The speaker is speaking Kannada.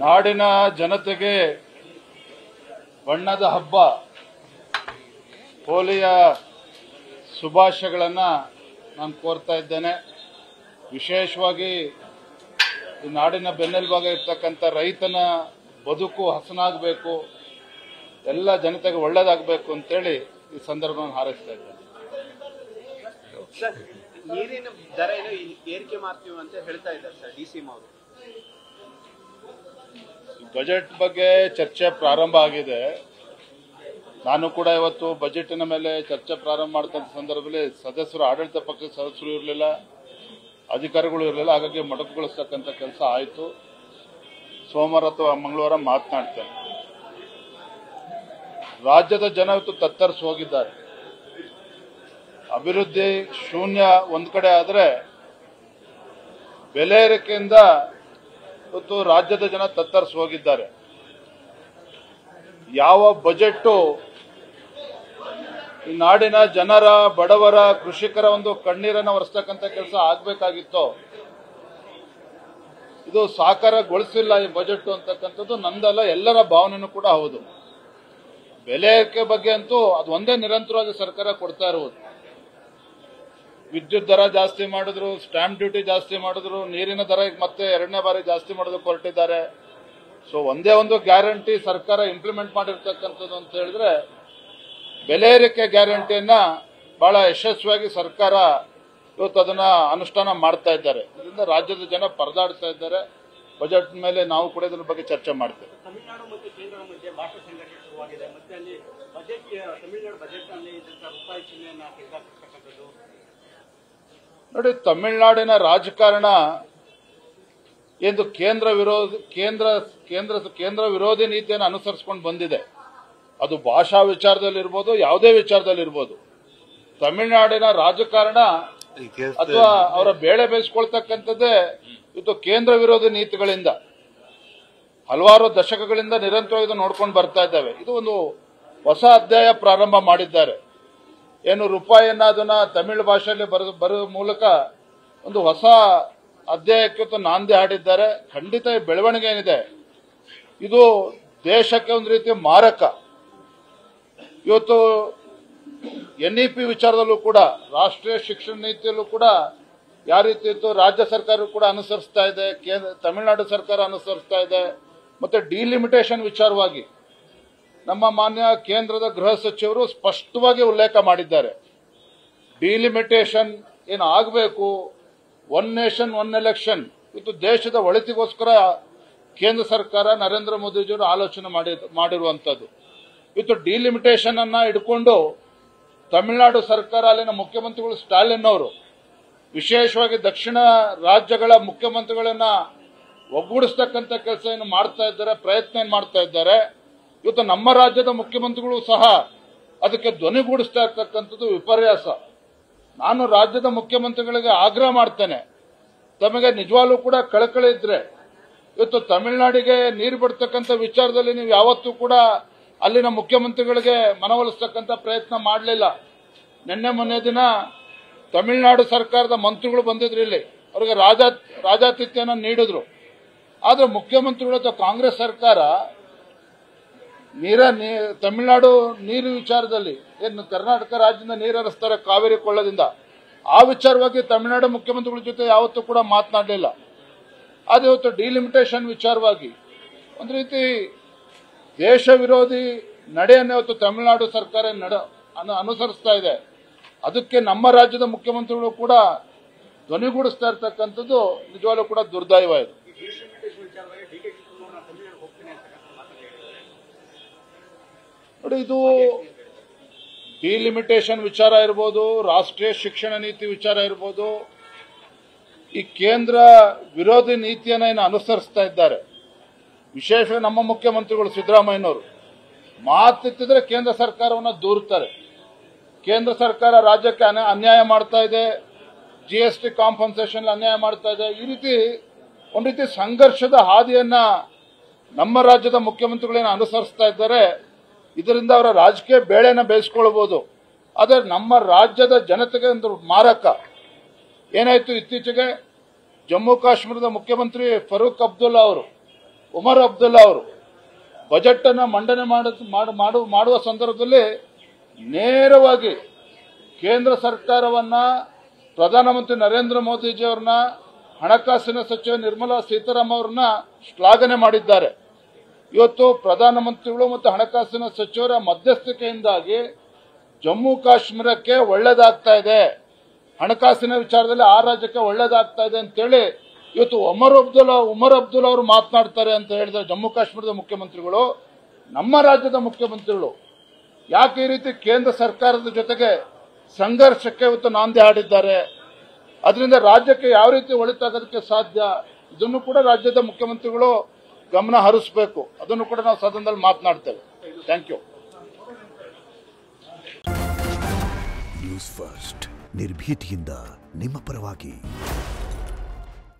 ನಾಡಿನ ಜನತೆಗೆ ಬಣ್ಣದ ಹಬ್ಬ ಹೋಲಿಯ ಶುಭಾಶಯಗಳನ್ನು ನಾನು ಕೋರ್ತಾ ಇದ್ದೇನೆ. ವಿಶೇಷವಾಗಿ ಈ ನಾಡಿನ ಬೆನ್ನೆಲುಬಾಗಿ ಇರ್ತಕ್ಕಂಥ ರೈತನ ಬದುಕು ಹಸನಾಗಬೇಕು, ಎಲ್ಲ ಜನತೆಗೆ ಒಳ್ಳೇದಾಗಬೇಕು ಅಂತೇಳಿ ಈ ಸಂದರ್ಭವನ್ನು ಹಾರೈಸ್ತಾ ಇದ್ದೇನೆ. ನೀರಿನ ದರ ಏನೋ ಏರಿಕೆ ಮಾಡ್ತೀವಿ ಅಂತ ಹೇಳ್ತಾ ಇದ್ದಾರೆ ಸರ್ ಡಿಸಿ ಅವರು. ಬಜೆಟ್ ಬಗ್ಗೆ ಚರ್ಚೆ ಪ್ರಾರಂಭ ಆಗಿದೆ. ನಾನು ಕೂಡ ಇವತ್ತು ಬಜೆಟಿನ ಮೇಲೆ ಚರ್ಚೆ ಪ್ರಾರಂಭ ಮಾಡ್ತಕ್ಕಂಥ ಸಂದರ್ಭದಲ್ಲಿ ಸದಸ್ಯರು, ಆಡಳಿತ ಪಕ್ಷದ ಸದಸ್ಯರು ಇರಲಿಲ್ಲ, ಅಧಿಕಾರಿಗಳು ಇರಲಿಲ್ಲ. ಹಾಗಾಗಿ ಮೊಟಕುಗೊಳಿಸ್ತಕ್ಕಂಥ ಕೆಲಸ ಆಯಿತು. ಸೋಮವಾರ ಅಥವಾ ಮಂಗಳವಾರ ಮಾತನಾಡ್ತೇನೆ. ರಾಜ್ಯದ ಜನ ಇವತ್ತು ತತ್ತರಿಸಿ ಹೋಗಿದ್ದಾರೆ. ಅಭಿವೃದ್ಧಿ ಶೂನ್ಯ ಒಂದ್ ಕಡೆ ಆದರೆ ಬೆಲೆ ಏರಿಕೆಯಿಂದ ಇವತ್ತು ರಾಜ್ಯದ ಜನ ತತ್ತರಿಸಿ ಹೋಗಿದ್ದಾರೆ. ಯಾವ ಬಜೆಟ್ ಈ ನಾಡಿನ ಜನರ, ಬಡವರ, ಕೃಷಿಕರ ಒಂದು ಕಣ್ಣೀರನ್ನು ಒರೆಸ್ತಕ್ಕಂಥ ಕೆಲಸ ಆಗ್ಬೇಕಾಗಿತ್ತೋ ಇದು ಸಾಕಾರಗೊಳಿಸಿಲ್ಲ ಈ ಬಜೆಟ್ ಅಂತಕ್ಕಂಥದ್ದು ನಂದಲ್ಲ, ಎಲ್ಲರ ಭಾವನೆನೂ ಕೂಡ ಹೌದು. ಬೆಲೆ ಏರಿಕೆ ಬಗ್ಗೆ ಅಂತೂ ಅದು ಒಂದೇ ನಿರಂತರವಾಗಿ ಸರ್ಕಾರ ಕೊಡ್ತಾ ಇರುವುದು. ವಿದ್ಯುತ್ ದರ ಜಾಸ್ತಿ ಮಾಡಿದ್ರು, ಸ್ಟಾಂಪ್ ಡ್ಯೂಟಿ ಜಾಸ್ತಿ ಮಾಡಿದ್ರು, ನೀರಿನ ದರ ಮತ್ತೆ ಎರಡನೇ ಬಾರಿ ಜಾಸ್ತಿ ಮಾಡೋದಕ್ಕೆ ಹೊರಟಿದ್ದಾರೆ. ಸೊ ಒಂದೇ ಒಂದು ಗ್ಯಾರಂಟಿ ಸರ್ಕಾರ ಇಂಪ್ಲಿಮೆಂಟ್ ಮಾಡಿರ್ತಕ್ಕಂಥದ್ದು ಅಂತ ಹೇಳಿದ್ರೆ ಬೆಲೆ ಏರಿಕೆ ಗ್ಯಾರಂಟಿಯನ್ನ ಬಹಳ ಯಶಸ್ವಿಯಾಗಿ ಸರ್ಕಾರ ಇವತ್ತು ಅದನ್ನ ಅನುಷ್ಠಾನ ಮಾಡ್ತಾ ಇದ್ದಾರೆ. ಇದರಿಂದ ರಾಜ್ಯದ ಜನ ಪರದಾಡ್ತಾ ಇದ್ದಾರೆ. ಬಜೆಟ್ ಮೇಲೆ ನಾವು ಕೂಡ ಇದ್ರ ಬಗ್ಗೆ ಚರ್ಚೆ ಮಾಡ್ತೇವೆ. ತಮಿಳುನಾಡು ಮತ್ತು ಕೇಂದ್ರದ ಮಧ್ಯೆ ಭಾಷಾ ಸಂಘರ್ಷ ಶುರುವಾಗಿದೆ. ಮತ್ತೆ ಅಲ್ಲಿ ಬಜೆಟ್, ತಮಿಳುನಾಡು ಬಜೆಟ್ ನಲ್ಲಿ ರೂಪಾಯಿ ಚಿಹ್ನೆಯನ್ನ ತೆಗೆದುಹಾಕತಕ್ಕಂಥದ್ದು. ನೋಡಿ, ತಮಿಳುನಾಡಿನ ರಾಜಕಾರಣ ಎಂದು ಕೇಂದ್ರ ವಿರೋಧಿ ನೀತಿಯನ್ನು ಅನುಸರಿಸಿಕೊಂಡು ಬಂದಿದೆ. ಅದು ಭಾಷಾ ವಿಚಾರದಲ್ಲಿರ್ಬೋದು, ಯಾವುದೇ ವಿಚಾರದಲ್ಲಿರ್ಬೋದು. ತಮಿಳುನಾಡಿನ ರಾಜಕಾರಣ ಅಥವಾ ಅವರ ಬೇಳೆ ಬೇಯಿಸ್ಕೊಳ್ತಕ್ಕಂಥದ್ದೇ ಇದು ಕೇಂದ್ರ ವಿರೋಧಿ ನೀತಿಗಳಿಂದ ಹಲವಾರು ದಶಕಗಳಿಂದ ನಿರಂತರವಾಗಿ ನೋಡ್ಕೊಂಡು ಬರ್ತಾ ಇದ್ದಾವೆ. ಇದು ಒಂದು ಹೊಸ ಅಧ್ಯಾಯ ಪ್ರಾರಂಭ ಮಾಡಿದ್ದಾರೆ. ಏನು ರೂಪಾಯಿಯನ್ನ ಅದನ್ನ ತಮಿಳು ಭಾಷೆಯಲ್ಲಿ ಬರುವ ಮೂಲಕ ಒಂದು ಹೊಸ ಅಧ್ಯಾಯಕ್ಕೆ ನಾಂದಿ ಹಾಡಿದ್ದಾರೆ. ಖಂಡಿತ ಈ ಬೆಳವಣಿಗೆ ಏನಿದೆ ಇದು ದೇಶಕ್ಕೆ ಒಂದು ರೀತಿಯ ಮಾರಕ. ಇವತ್ತು NEP ವಿಚಾರದಲ್ಲೂ ಕೂಡ, ರಾಷ್ಟ್ರೀಯ ಶಿಕ್ಷಣ ನೀತಿಯಲ್ಲೂ ಕೂಡ ಯಾವ ರೀತಿ ಇತ್ತು ರಾಜ್ಯ ಸರ್ಕಾರ ಕೂಡ ಅನುಸರಿಸ್ತಾ ಇದೆ, ತಮಿಳುನಾಡು ಸರ್ಕಾರ ಅನುಸರಿಸ್ತಾ ಇದೆ. ಮತ್ತೆ ಡಿಲಿಮಿಟೇಷನ್ ವಿಚಾರವಾಗಿ ನಮ್ಮ ಮಾನ್ಯ ಕೇಂದ್ರದ ಗೃಹ ಸಚಿವರು ಸ್ಪಷ್ಟವಾಗಿ ಉಲ್ಲೇಖ ಮಾಡಿದ್ದಾರೆ. ಡಿಲಿಮಿಟೇಷನ್ ಏನು ಆಗಬೇಕು, ಒನ್ ನೇಷನ್ ಒನ್ ಎಲೆಕ್ಷನ್, ಇದು ದೇಶದ ಒಳಿತಿಗೋಸ್ಕರ ಕೇಂದ್ರ ಸರ್ಕಾರ ನರೇಂದ್ರ ಮೋದಿಜಿಯವರು ಆಲೋಚನೆ ಮಾಡಿರುವಂತದ್ದು. ಇವತ್ತು ಡಿಲಿಮಿಟೇಷನ್ ಅನ್ನ ಹಿಡ್ಕೊಂಡು ತಮಿಳುನಾಡು ಸರ್ಕಾರ, ಅಲ್ಲಿನ ಮುಖ್ಯಮಂತ್ರಿಗಳು ಸ್ಟಾಲಿನ್ ಅವರು ವಿಶೇಷವಾಗಿ ದಕ್ಷಿಣ ರಾಜ್ಯಗಳ ಮುಖ್ಯಮಂತ್ರಿಗಳನ್ನ ಒಗ್ಗೂಡಿಸ್ತಕ್ಕಂಥ ಕೆಲಸ ಏನು ಮಾಡ್ತಾ ಇದ್ದಾರೆ, ಪ್ರಯತ್ನ ಮಾಡ್ತಾ ಇದ್ದಾರೆ. ಇವತ್ತು ನಮ್ಮ ರಾಜ್ಯದ ಮುಖ್ಯಮಂತ್ರಿಗಳು ಸಹ ಅದಕ್ಕೆ ಧ್ವನಿಗೂಡಿಸ್ತಾ ಇರ್ತಕ್ಕಂಥದ್ದು ವಿಪರ್ಯಾಸ. ನಾನು ರಾಜ್ಯದ ಮುಖ್ಯಮಂತ್ರಿಗಳಿಗೆ ಆಗ್ರಹ ಮಾಡ್ತೇನೆ, ತಮಗೆ ನಿಜವಾಗ್ಲೂ ಕೂಡ ಕಳಕಳಿ ಇದ್ರೆ ಇವತ್ತು ತಮಿಳುನಾಡಿಗೆ ನೀರು ಬಿಡ್ತಕ್ಕಂಥ ವಿಚಾರದಲ್ಲಿ ನೀವು ಯಾವತ್ತೂ ಕೂಡ ಅಲ್ಲಿನ ಮುಖ್ಯಮಂತ್ರಿಗಳಿಗೆ ಮನವೊಲಿಸ್ತಕ್ಕಂಥ ಪ್ರಯತ್ನ ಮಾಡಲಿಲ್ಲ. ನಿನ್ನೆ ಮೊನ್ನೆ ದಿನ ತಮಿಳುನಾಡು ಸರ್ಕಾರದ ಮಂತ್ರಿಗಳು ಬಂದಿದ್ರು, ಇಲ್ಲಿ ಅವರಿಗೆ ರಾಜಾತಿಥ್ಯನ ನೀಡಿದ್ರು. ಆದ್ರೆ ಮುಖ್ಯಮಂತ್ರಿಗಳು ಅಥವಾ ಕಾಂಗ್ರೆಸ್ ಸರ್ಕಾರ ತಮಿಳುನಾಡು ನೀರು ವಿಚಾರದಲ್ಲಿ ಏನು ಕರ್ನಾಟಕ ರಾಜ್ಯದಿಂದ ನೀರು ಹರಿಸ್ತಾರೆ ಕಾವೇರಿ ಕೊಳ್ಳದಿಂದ, ಆ ವಿಚಾರವಾಗಿ ತಮಿಳುನಾಡು ಮುಖ್ಯಮಂತ್ರಿಗಳ ಜೊತೆ ಯಾವತ್ತೂ ಕೂಡ ಮಾತನಾಡಲಿಲ್ಲ. ಅದು ಇವತ್ತು ಡಿಲಿಮಿಟೇಷನ್ ವಿಚಾರವಾಗಿ ಒಂದು ರೀತಿ ದೇಶ ವಿರೋಧಿ ನಡೆಯನ್ನು ಇವತ್ತು ತಮಿಳುನಾಡು ಸರ್ಕಾರ ಅನುಸರಿಸ್ತಾ ಇದೆ. ಅದಕ್ಕೆ ನಮ್ಮ ರಾಜ್ಯದ ಮುಖ್ಯಮಂತ್ರಿಗಳು ಕೂಡ ಧ್ವನಿಗೂಡಿಸ್ತಾ ಇರ್ತಕ್ಕಂಥದ್ದು ನಿಜವಾಗ್ಲೂ ಕೂಡ ದುರ್ದೈವ ಇದು. ನೋಡಿ, ಇದು ಡಿಲಿಮಿಟೇಷನ್ ವಿಚಾರ ಇರ್ಬೋದು, ರಾಷ್ಟ್ರೀಯ ಶಿಕ್ಷಣ ನೀತಿ ವಿಚಾರ ಇರ್ಬೋದು, ಈ ಕೇಂದ್ರ ವಿರೋಧಿ ನೀತಿಯನ್ನು ಏನು ಅನುಸರಿಸ್ತಾ ಇದ್ದಾರೆ. ವಿಶೇಷವಾಗಿ ನಮ್ಮ ಮುಖ್ಯಮಂತ್ರಿಗಳು ಸಿದ್ದರಾಮಯ್ಯನವರು ಮಾತೆತ್ತಿದ್ರೆ ಕೇಂದ್ರ ಸರ್ಕಾರವನ್ನು ದೂರುತ್ತಾರೆ. ಕೇಂದ್ರ ಸರ್ಕಾರ ರಾಜ್ಯಕ್ಕೆ ಅನ್ಯಾಯ ಮಾಡ್ತಾ ಇದೆ, GST ಕಾಂಪನ್ಸೇಷನ್ ಅನ್ಯಾಯ ಮಾಡ್ತಾ ಇದೆ. ಈ ರೀತಿ ಒಂದು ರೀತಿ ಸಂಘರ್ಷದ ಹಾದಿಯನ್ನ ನಮ್ಮ ರಾಜ್ಯದ ಮುಖ್ಯಮಂತ್ರಿಗಳೇನು ಅನುಸರಿಸ್ತಾ ಇದ್ದಾರೆ. ಇದರಿಂದ ಅವರ ರಾಜಕೀಯ ಬೇಳೆನ ಬೇಯಿಸ್ಕೊಳ್ಬಹುದು. ಆದರೆ ನಮ್ಮ ರಾಜ್ಯದ ಜನತೆಗೆ ಒಂದು ಮಾರಕ. ಏನಾಯ್ತು, ಇತ್ತೀಚೆಗೆ ಜಮ್ಮು ಕಾಶ್ಮೀರದ ಮುಖ್ಯಮಂತ್ರಿ ಫರೂಕ್ ಅಬ್ದುಲ್ಲಾ ಅವರು ಉಮರ್ ಅಬ್ದುಲ್ಲಾ ಅವರು ಬಜೆಟ್ ಅನ್ನ ಮಂಡನೆ ಮಾಡುವ ಸಂದರ್ಭದಲ್ಲಿ ನೇರವಾಗಿ ಕೇಂದ್ರ ಸರ್ಕಾರವನ್ನ, ಪ್ರಧಾನಮಂತ್ರಿ ನರೇಂದ್ರ ಮೋದಿಜಿಯವರನ್ನ, ಹಣಕಾಸಿನ ಸಚಿವೆ ನಿರ್ಮಲಾ ಸೀತಾರಾಮನ್ ಅವರನ್ನ ಶ್ಲಾಘನೆ ಮಾಡಿದ್ದಾರೆ. ಇವತ್ತು ಪ್ರಧಾನಮಂತ್ರಿಗಳು ಮತ್ತು ಹಣಕಾಸಿನ ಸಚಿವರ ಮಧ್ಯಸ್ಥಿಕೆಯಿಂದಾಗಿ ಜಮ್ಮು ಕಾಶ್ಮೀರಕ್ಕೆ ಒಳ್ಳೇದಾಗ್ತಾ ಇದೆ, ಹಣಕಾಸಿನ ವಿಚಾರದಲ್ಲಿ ಆ ರಾಜ್ಯಕ್ಕೆ ಒಳ್ಳೇದಾಗ್ತಾ ಇದೆ ಅಂತೇಳಿ ಇವತ್ತು ಉಮರ್ ಅಬ್ದುಲ್ಲಾ ಅವರು ಮಾತನಾಡ್ತಾರೆ ಅಂತ ಹೇಳಿದ್ರೆ ಜಮ್ಮು ಕಾಶ್ಮೀರದ ಮುಖ್ಯಮಂತ್ರಿಗಳು, ನಮ್ಮ ರಾಜ್ಯದ ಮುಖ್ಯಮಂತ್ರಿಗಳು ಯಾಕೆ ಈ ರೀತಿ ಕೇಂದ್ರ ಸರ್ಕಾರದ ಜೊತೆಗೆ ಸಂಘರ್ಷಕ್ಕೆ ಇವತ್ತು ನಾಂದಿ ಹಾಡಿದ್ದಾರೆ? ಅದರಿಂದ ರಾಜ್ಯಕ್ಕೆ ಯಾವ ರೀತಿ ಒಳಿತಾಗೋದಕ್ಕೆ ಸಾಧ್ಯ, ಇದನ್ನು ಕೂಡ ರಾಜ್ಯದ ಮುಖ್ಯಮಂತ್ರಿಗಳು ಗಮನ ಹರಿಸಬೇಕು. ಅದನ್ನು ಕೂಡ ನಾವು ಸದನದಲ್ಲಿ ಮಾತನಾಡ್ತೇವೆ. Thank you. ನ್ಯೂಸ್ ಫಸ್ಟ್ ನಿರ್ಭೀತಿಯಿಂದ ನಿಮ್ಮ ಪರವಾಗಿ.